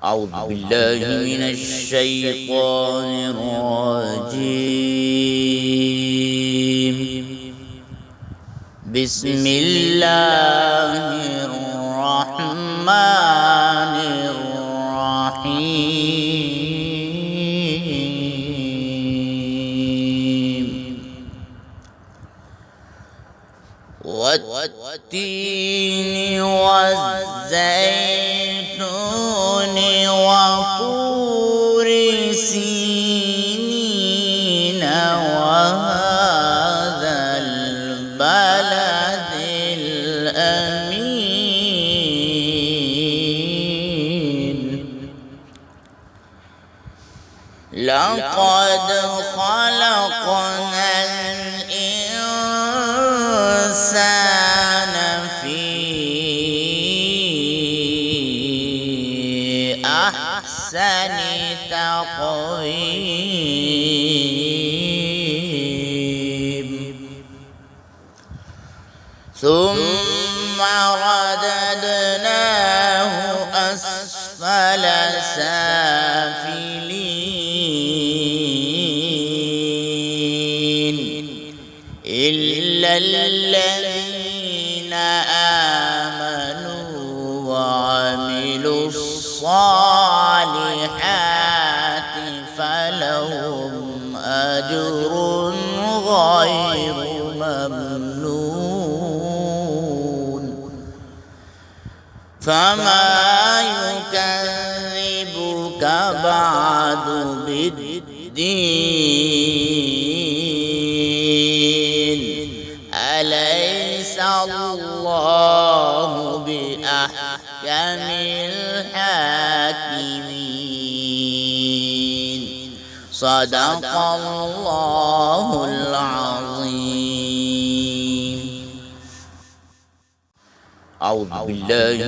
أعوذ بالله من الشيطان الرجيم. بسم الله الرحمن الرحيم. والتين والزيتون وطور سينين وهذا البلد الأمين. لقد خلقنا الإنسان في أحسن تقويم ثم رددناه أسفل سافلين إلا الذين آمنوا وعملوا الصالحات فلهم أجر غير ممنون. فما يكذبك بعد بالدين؟ أليس الله بأحكم الحاكمين؟ صدق الله العظيم. أعوذ بالله